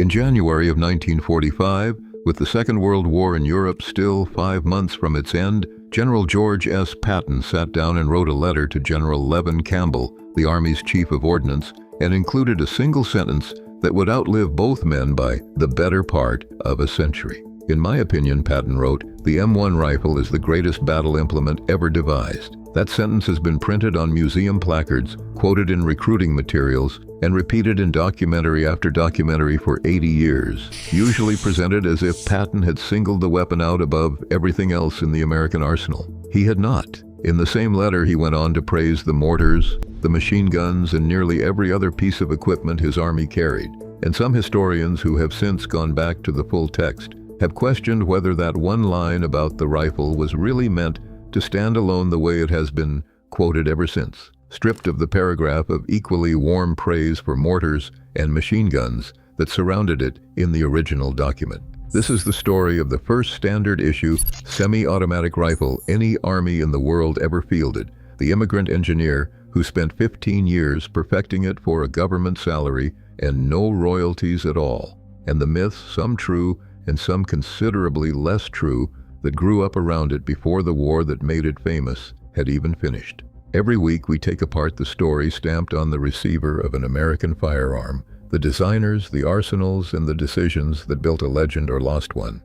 In January of 1945, with the Second World War in Europe still 5 months from its end, General George S. Patton sat down and wrote a letter to General Levin Campbell, the Army's Chief of Ordnance, and included a single sentence that would outlive both men by the better part of a century. In my opinion, Patton wrote, "The M1 rifle is the greatest battle implement ever devised." That sentence has been printed on museum placards, quoted in recruiting materials, and repeated in documentary after documentary for 80 years, usually presented as if Patton had singled the weapon out above everything else in the American arsenal. He had not. In the same letter, he went on to praise the mortars, the machine guns, and nearly every other piece of equipment his army carried. And some historians who have since gone back to the full text have questioned whether that one line about the rifle was really meant to stand alone the way it has been quoted ever since, stripped of the paragraph of equally warm praise for mortars and machine guns that surrounded it in the original document. This is the story of the first standard issue semi-automatic rifle any army in the world ever fielded, the immigrant engineer who spent 15 years perfecting it for a government salary and no royalties at all, and the myths, some true and some considerably less true, that grew up around it before the war that made it famous had even finished. Every week we take apart the story stamped on the receiver of an American firearm, the designers, the arsenals, and the decisions that built a legend or lost one.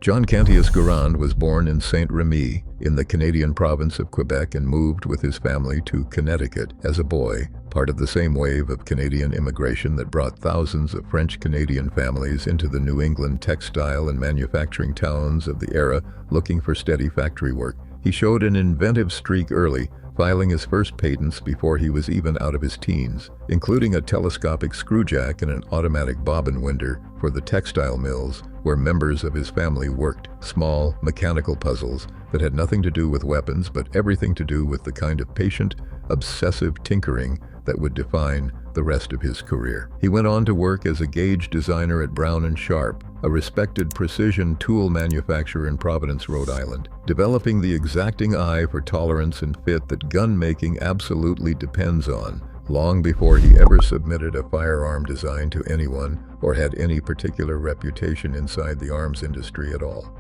John Cantius Garand was born in Saint-Remy in the Canadian province of Quebec and moved with his family to Connecticut as a boy, part of the same wave of Canadian immigration that brought thousands of French-Canadian families into the New England textile and manufacturing towns of the era looking for steady factory work. He showed an inventive streak early, filing his first patents before he was even out of his teens, including a telescopic screwjack and an automatic bobbin winder for the textile mills where members of his family worked, small, mechanical puzzles that had nothing to do with weapons but everything to do with the kind of patient, obsessive tinkering that would define the rest of his career. He went on to work as a gauge designer at Brown & Sharp, a respected precision tool manufacturer in Providence, Rhode Island, developing the exacting eye for tolerance and fit that gun making absolutely depends on, long before he ever submitted a firearm design to anyone or had any particular reputation inside the arms industry at all.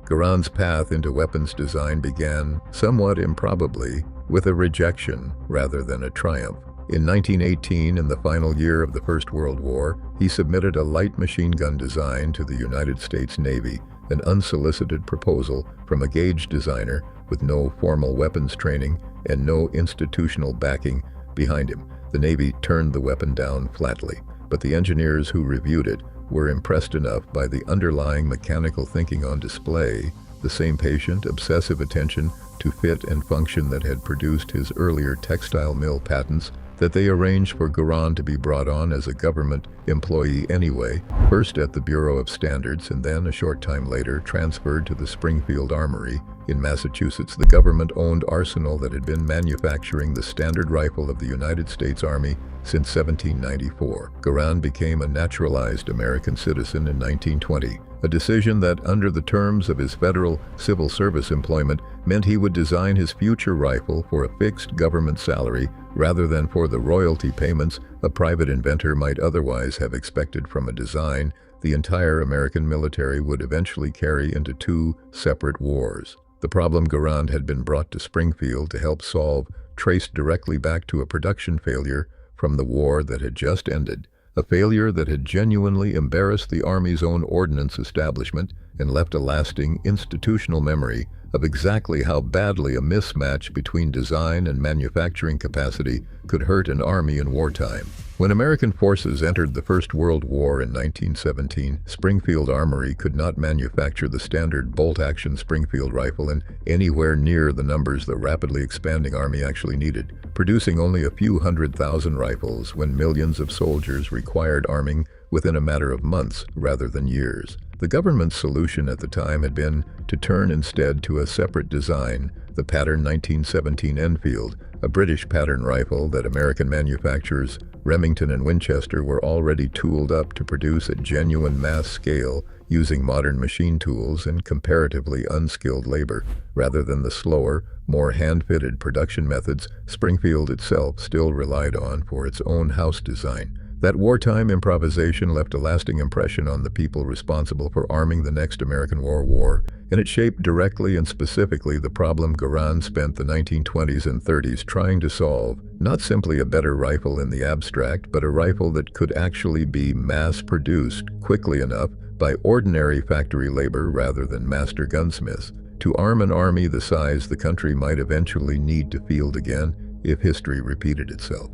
Garand's path into weapons design began, somewhat improbably, with a rejection rather than a triumph. In 1918, in the final year of the First World War, he submitted a light machine gun design to the United States Navy, an unsolicited proposal from a gauge designer with no formal weapons training and no institutional backing behind him. The Navy turned the weapon down flatly, but the engineers who reviewed it were impressed enough by the underlying mechanical thinking on display, the same patient, obsessive attention to fit and function that had produced his earlier textile mill patents, that they arranged for Garand to be brought on as a government employee anyway, first at the Bureau of Standards and then, a short time later, transferred to the Springfield Armory in Massachusetts, the government-owned arsenal that had been manufacturing the standard rifle of the United States Army since 1794. Garand became a naturalized American citizen in 1920, a decision that, under the terms of his federal civil service employment, meant he would design his future rifle for a fixed government salary rather than for the royalty payments a private inventor might otherwise have expected from a design the entire American military would eventually carry into 2 separate wars. The problem Garand had been brought to Springfield to help solve traced directly back to a production failure from the war that had just ended, a failure that had genuinely embarrassed the Army's own ordnance establishment and left a lasting institutional memory of exactly how badly a mismatch between design and manufacturing capacity could hurt an army in wartime. When American forces entered the First World War in 1917, Springfield Armory could not manufacture the standard bolt-action Springfield rifle in anywhere near the numbers the rapidly expanding Army actually needed, producing only a few 100,000 rifles when millions of soldiers required arming within a matter of months rather than years. The government's solution at the time had been to turn instead to a separate design, the Patton 1917 Enfield, a British pattern rifle that American manufacturers Remington and Winchester were already tooled up to produce at genuine mass scale using modern machine tools and comparatively unskilled labor, rather than the slower, more hand-fitted production methods Springfield itself still relied on for its own house design. That wartime improvisation left a lasting impression on the people responsible for arming the next American war, and it shaped directly and specifically the problem Garand spent the 1920s and 30s trying to solve. Not simply a better rifle in the abstract, but a rifle that could actually be mass-produced quickly enough by ordinary factory labor rather than master gunsmiths, to arm an army the size the country might eventually need to field again if history repeated itself.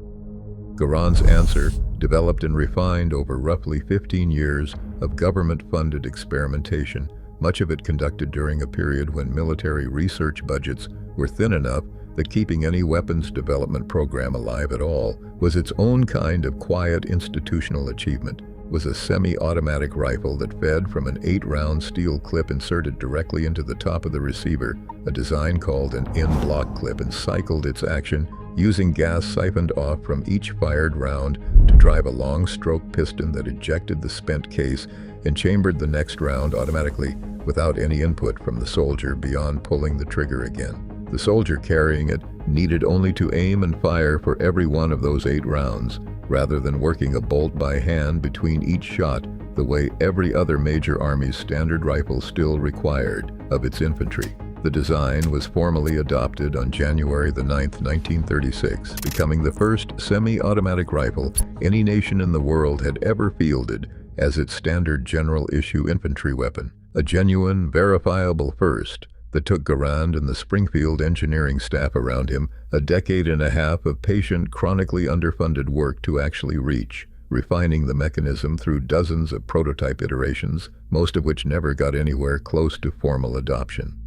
Garand's answer, developed and refined over roughly 15 years of government-funded experimentation, much of it conducted during a period when military research budgets were thin enough that keeping any weapons development program alive at all was its own kind of quiet institutional achievement, was a semi-automatic rifle that fed from an 8-round steel clip inserted directly into the top of the receiver, a design called an in-block clip, and cycled its action using gas siphoned off from each fired round to drive a long-stroke piston that ejected the spent case and chambered the next round automatically without any input from the soldier beyond pulling the trigger again. The soldier carrying it needed only to aim and fire for every one of those 8 rounds, rather than working a bolt by hand between each shot the way every other major army's standard rifle still required of its infantry. The design was formally adopted on January 9, 1936, becoming the first semi-automatic rifle any nation in the world had ever fielded as its standard general-issue infantry weapon, a genuine, verifiable first that took Garand and the Springfield engineering staff around him a decade and a half of patient, chronically underfunded work to actually reach, refining the mechanism through dozens of prototype iterations, most of which never got anywhere close to formal adoption.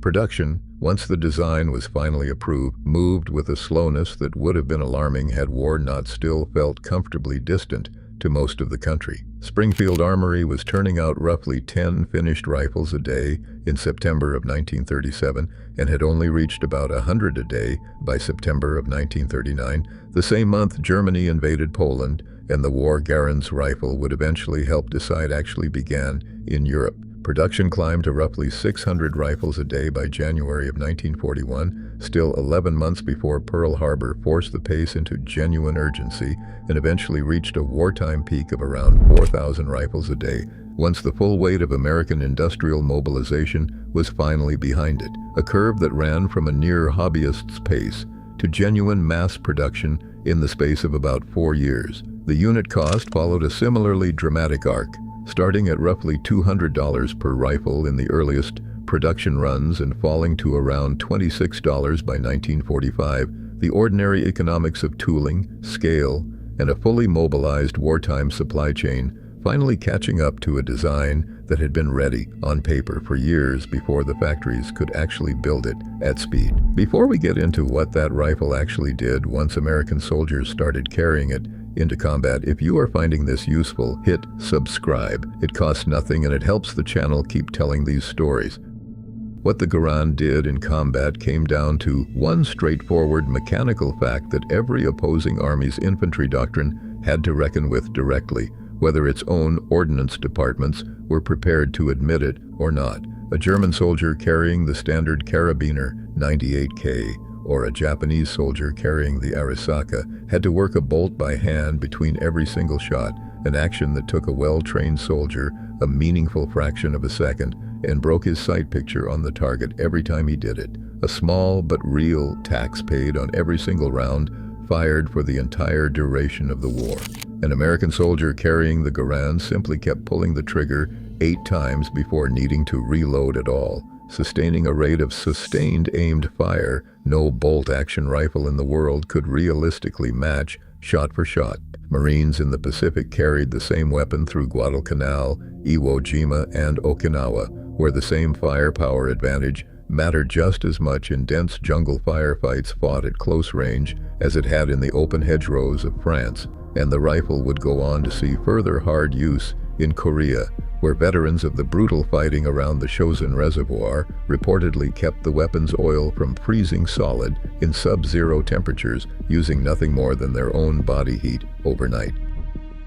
Production, once the design was finally approved, moved with a slowness that would have been alarming had war not still felt comfortably distant to most of the country. Springfield Armory was turning out roughly 10 finished rifles a day in September of 1937 and had only reached about 100 a day by September of 1939. The same month, Germany invaded Poland, and the war Garand's rifle would eventually help decide actually began in Europe. Production climbed to roughly 600 rifles a day by January of 1941, still 11 months before Pearl Harbor forced the pace into genuine urgency and eventually reached a wartime peak of around 4,000 rifles a day, once the full weight of American industrial mobilization was finally behind it, a curve that ran from a near hobbyist's pace to genuine mass production in the space of about 4 years. The unit cost followed a similarly dramatic arc, starting at roughly $200 per rifle in the earliest production runs and falling to around $26 by 1945, the ordinary economics of tooling, scale, and a fully mobilized wartime supply chain finally catching up to a design that had been ready on paper for years before the factories could actually build it at speed. Before we get into what that rifle actually did once American soldiers started carrying it into combat, if you are finding this useful, hit subscribe. It costs nothing and it helps the channel keep telling these stories. What the Garand did in combat came down to one straightforward mechanical fact that every opposing army's infantry doctrine had to reckon with directly, whether its own ordnance departments were prepared to admit it or not. A German soldier carrying the standard Carabiner 98K or a Japanese soldier carrying the Arisaka had to work a bolt by hand between every single shot, an action that took a well-trained soldier a meaningful fraction of a second and broke his sight picture on the target every time he did it. A small but real tax paid on every single round fired for the entire duration of the war. An American soldier carrying the Garand simply kept pulling the trigger 8 times before needing to reload at all, sustaining a rate of sustained aimed fire no bolt-action rifle in the world could realistically match shot for shot. Marines in the Pacific carried the same weapon through Guadalcanal, Iwo Jima, and Okinawa, where the same firepower advantage mattered just as much in dense jungle firefights fought at close range as it had in the open hedgerows of France, and the rifle would go on to see further hard use in Korea, where veterans of the brutal fighting around the Chosin Reservoir reportedly kept the weapon's oil from freezing solid in sub-zero temperatures using nothing more than their own body heat overnight.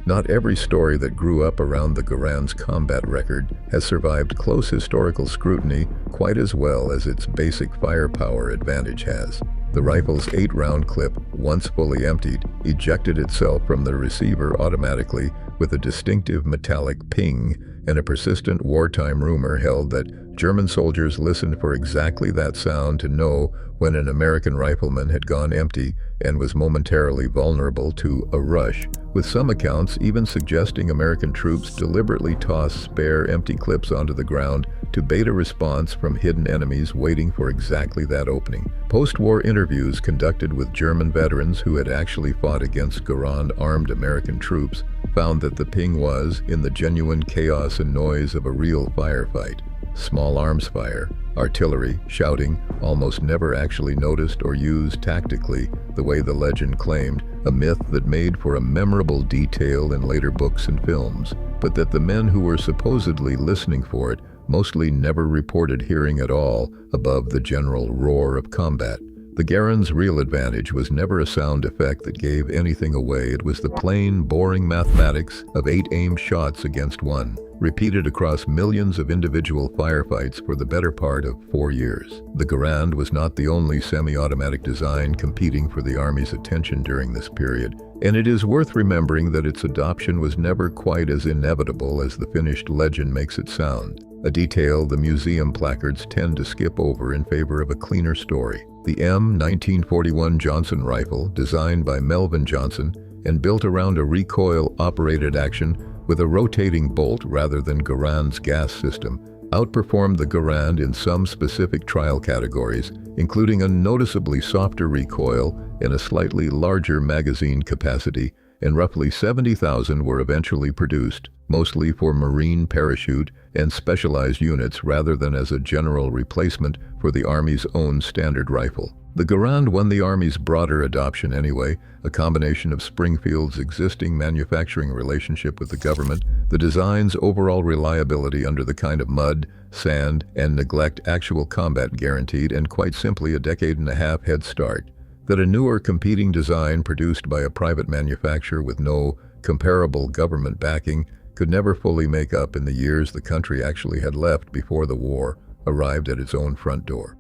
Not every story that grew up around the Garand's combat record has survived close historical scrutiny quite as well as its basic firepower advantage has. The rifle's 8-round clip, once fully emptied, ejected itself from the receiver automatically with a distinctive metallic ping, and a persistent wartime rumor held that German soldiers listened for exactly that sound to know when an American rifleman had gone empty and was momentarily vulnerable to a rush, with some accounts even suggesting American troops deliberately tossed spare empty clips onto the ground to bait a response from hidden enemies waiting for exactly that opening. Post-war interviews conducted with German veterans who had actually fought against Garand armed American troops found that the ping was, in the genuine chaos and noise of a real firefight. Small arms fire, artillery, shouting, almost never actually noticed or used tactically the way the legend claimed, a myth that made for a memorable detail in later books and films, but that the men who were supposedly listening for it mostly never reported hearing at all above the general roar of combat. The Garand's real advantage was never a sound effect that gave anything away. It was the plain, boring mathematics of 8 aimed shots against 1, repeated across millions of individual firefights for the better part of 4 years. The Garand was not the only semi-automatic design competing for the Army's attention during this period, and it is worth remembering that its adoption was never quite as inevitable as the finished legend makes it sound, a detail the museum placards tend to skip over in favor of a cleaner story. The M1941 Johnson rifle, designed by Melvin Johnson and built around a recoil-operated action with a rotating bolt rather than Garand's gas system, outperformed the Garand in some specific trial categories, including a noticeably softer recoil and a slightly larger magazine capacity, and roughly 70,000 were eventually produced, mostly for Marine parachute and specialized units rather than as a general replacement for the Army's own standard rifle. The Garand won the Army's broader adoption anyway, a combination of Springfield's existing manufacturing relationship with the government, the design's overall reliability under the kind of mud, sand, and neglect actual combat guaranteed, and quite simply a decade-and-a-half head start, that a newer competing design produced by a private manufacturer with no comparable government backing could never fully make up in the years the country actually had left before the war arrived at its own front door.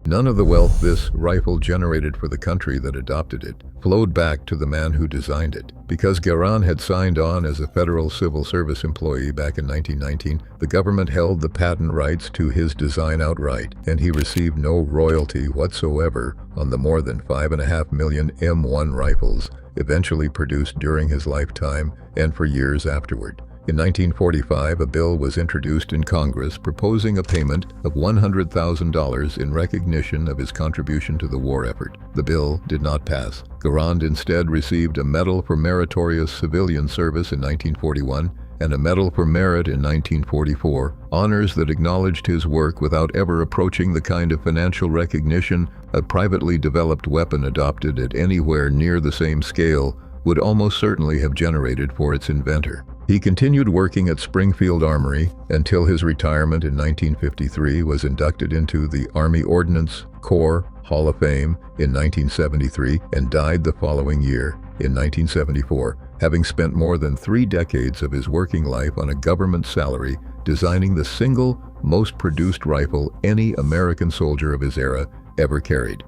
None of the wealth this rifle generated for the country that adopted it flowed back to the man who designed it. Because Garand had signed on as a federal civil service employee back in 1919, the government held the patent rights to his design outright, and he received no royalty whatsoever on the more than 5.5 million M1 rifles eventually produced during his lifetime and for years afterward. In 1945, a bill was introduced in Congress proposing a payment of $100,000 in recognition of his contribution to the war effort. The bill did not pass. Garand instead received a Medal for Meritorious Civilian Service in 1941 and a Medal for Merit in 1944, honors that acknowledged his work without ever approaching the kind of financial recognition a privately developed weapon adopted at anywhere near the same scale would almost certainly have generated for its inventor. He continued working at Springfield Armory until his retirement in 1953, was inducted into the Army Ordnance Corps Hall of Fame in 1973, and died the following year, in 1974, having spent more than 3 decades of his working life on a government salary designing the single most produced rifle any American soldier of his era ever carried.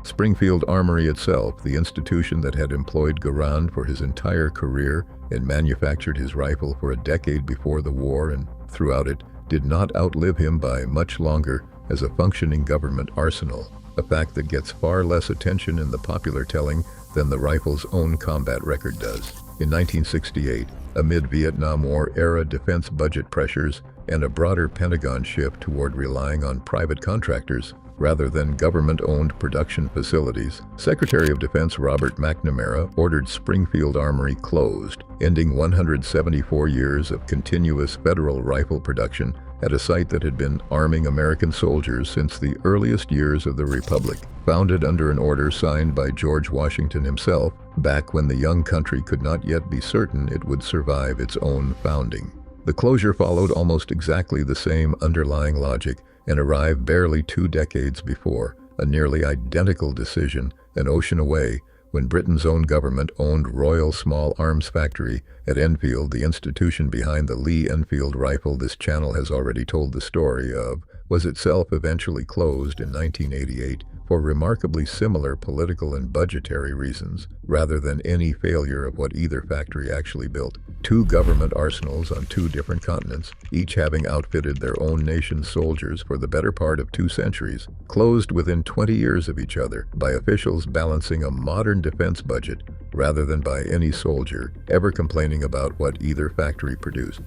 Springfield Armory itself, the institution that had employed Garand for his entire career and manufactured his rifle for a decade before the war and throughout it, did not outlive him by much longer as a functioning government arsenal, a fact that gets far less attention in the popular telling than the rifle's own combat record does. In 1968, amid Vietnam War-era defense budget pressures and a broader Pentagon shift toward relying on private contractors rather than government-owned production facilities, Secretary of Defense Robert McNamara ordered Springfield Armory closed, ending 174 years of continuous federal rifle production at a site that had been arming American soldiers since the earliest years of the Republic, founded under an order signed by George Washington himself, back when the young country could not yet be certain it would survive its own founding. The closure followed almost exactly the same underlying logic and arrived barely 2 decades before, a nearly identical decision an ocean away, when Britain's own government owned Royal Small Arms Factory at Enfield, the institution behind the Lee Enfield rifle this channel has already told the story of, was itself eventually closed in 1988 for remarkably similar political and budgetary reasons, rather than any failure of what either factory actually built. Two government arsenals on two different continents, each having outfitted their own nation's soldiers for the better part of 2 centuries, closed within 20 years of each other, by officials balancing a modern defense budget rather than by any soldier ever complaining about what either factory produced.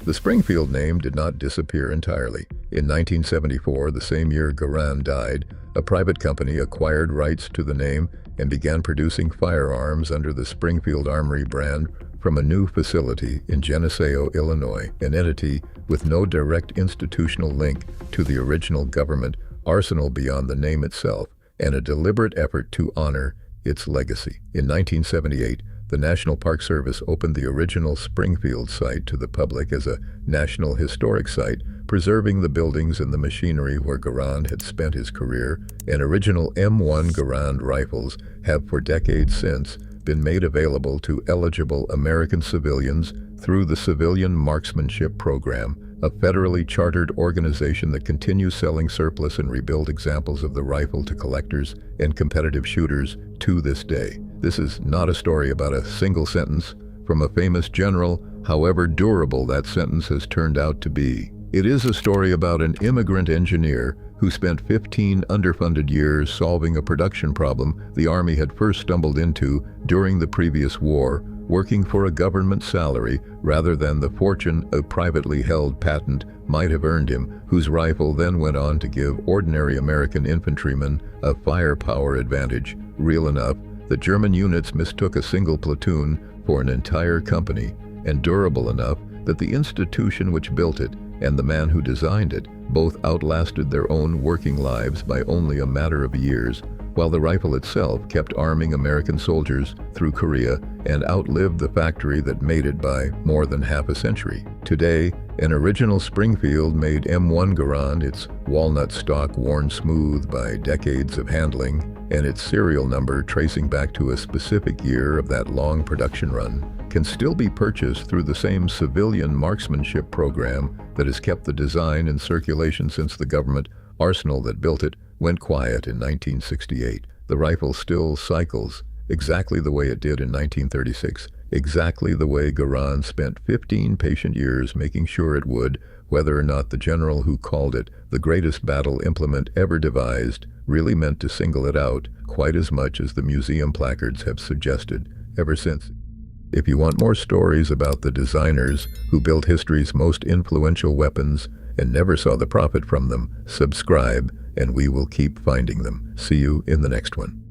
The Springfield name did not disappear entirely. In 1974, the same year Garand died, a private company acquired rights to the name and began producing firearms under the Springfield Armory brand from a new facility in Geneseo, Illinois, an entity with no direct institutional link to the original government arsenal beyond the name itself, and a deliberate effort to honor its legacy. In 1978, the National Park Service opened the original Springfield site to the public as a National Historic Site, preserving the buildings and the machinery where Garand had spent his career, and original M1 Garand rifles have for decades since been made available to eligible American civilians through the Civilian Marksmanship Program, a federally chartered organization that continues selling surplus and rebuilt examples of the rifle to collectors and competitive shooters to this day. This is not a story about a single sentence from a famous general, however durable that sentence has turned out to be. It is a story about an immigrant engineer who spent 15 underfunded years solving a production problem the Army had first stumbled into during the previous war, working for a government salary rather than the fortune a privately held patent might have earned him, whose rifle then went on to give ordinary American infantrymen a firepower advantage, real enough that German units mistook a single platoon for an entire company, and durable enough that the institution which built it and the man who designed it both outlasted their own working lives by only a matter of years, while the rifle itself kept arming American soldiers through Korea and outlived the factory that made it by more than half a century. Today, an original Springfield-made M1 Garand, its walnut stock worn smooth by decades of handling, and its serial number tracing back to a specific year of that long production run, can still be purchased through the same civilian marksmanship program that has kept the design in circulation since the government arsenal that built it went quiet in 1968. The rifle still cycles exactly the way it did in 1936, exactly the way Garand spent 15 patient years making sure it would, whether or not the general who called it the greatest battle implement ever devised really meant to single it out quite as much as the museum placards have suggested ever since. If you want more stories about the designers who built history's most influential weapons and never saw the profit from them, subscribe and we will keep finding them. See you in the next one.